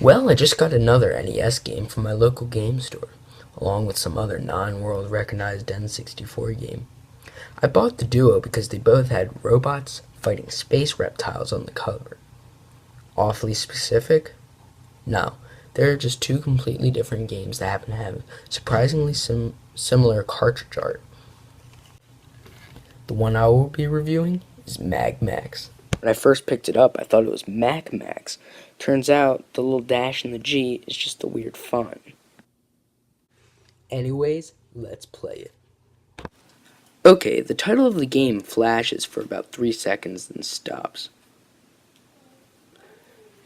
Well, I just got another NES game from my local game store, along with some other non-world recognized N64 game. I bought the duo because they both had robots fighting space reptiles on the cover. Awfully specific? No, they're just two completely different games that happen to have surprisingly similar cartridge art. The one I will be reviewing is Mag Max. When I first picked it up, I thought it was Mac Max. Turns out the little dash in the G is just a weird font. Anyways, let's play it. Okay, the title of the game flashes for about 3 seconds then stops.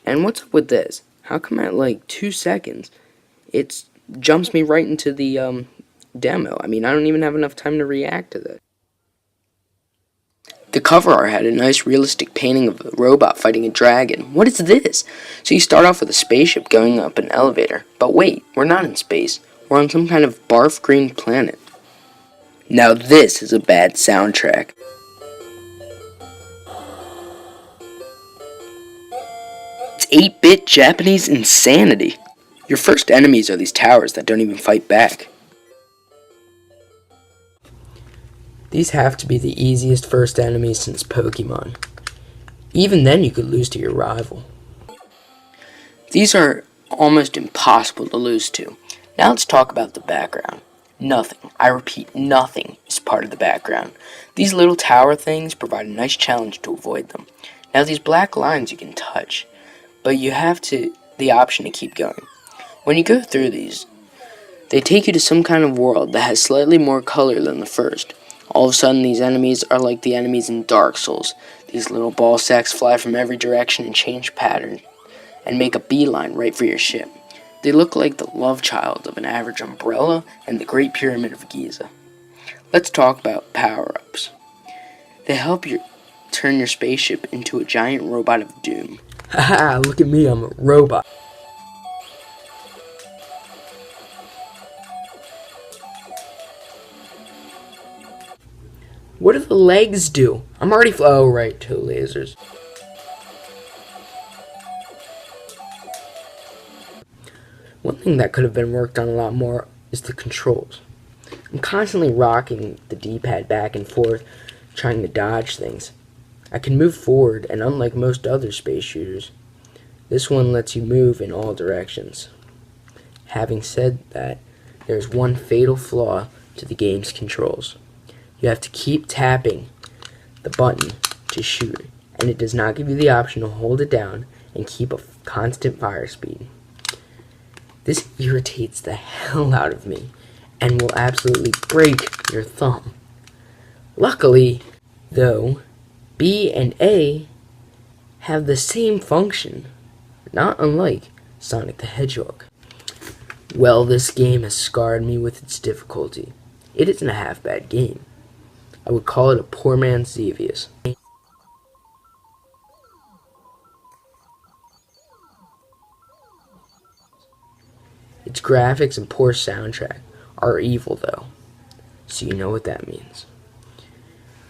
And what's up with this? How come at like 2 seconds it jumps me right into the demo? I mean, I don't even have enough time to react to that. The cover art had a nice realistic painting of a robot fighting a dragon. What is this? So you start off with a spaceship going up an elevator. But wait, we're not in space. We're on some kind of barf green planet. Now this is a bad soundtrack. It's 8-bit Japanese insanity. Your first enemies are these towers that don't even fight back. These have to be the easiest first enemies since Pokemon. Even then you could lose to your rival. These are almost impossible to lose to. Now let's talk about the background. Nothing, I repeat, nothing is part of the background. These little tower things provide a nice challenge to avoid them. Now these black lines you can touch, but you have the option to keep going. When you go through these, they take you to some kind of world that has slightly more color than the first. All of a sudden, these enemies are like the enemies in Dark Souls. These little ball sacks fly from every direction and change pattern and make a beeline right for your ship. They look like the love child of an average umbrella and the Great Pyramid of Giza. Let's talk about power-ups. They help you turn your spaceship into a giant robot of doom. Haha, look at me, I'm a robot. What do the legs do? I'm already oh right, toe lasers. One thing that could have been worked on a lot more is the controls. I'm constantly rocking the D-pad back and forth, trying to dodge things. I can move forward, and unlike most other space shooters, this one lets you move in all directions. Having said that, there's one fatal flaw to the game's controls. You have to keep tapping the button to shoot, and it does not give you the option to hold it down and keep a constant fire speed. This irritates the hell out of me and will absolutely break your thumb. Luckily, though, B and A have the same function, not unlike Sonic the Hedgehog. Well, this game has scarred me with its difficulty. It isn't a half-bad game. I would call it a poor man's Xevious. Its graphics and poor soundtrack are evil, though, so you know what that means.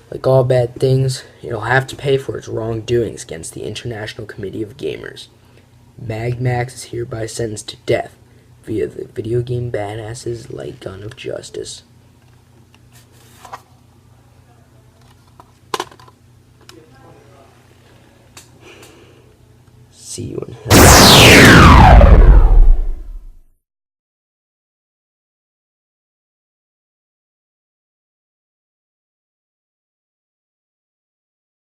Like all bad things, it'll have to pay for its wrongdoings against the International Committee of Gamers. Mag Max is hereby sentenced to death via the Video Game Badass's light gun of justice. See you in hell.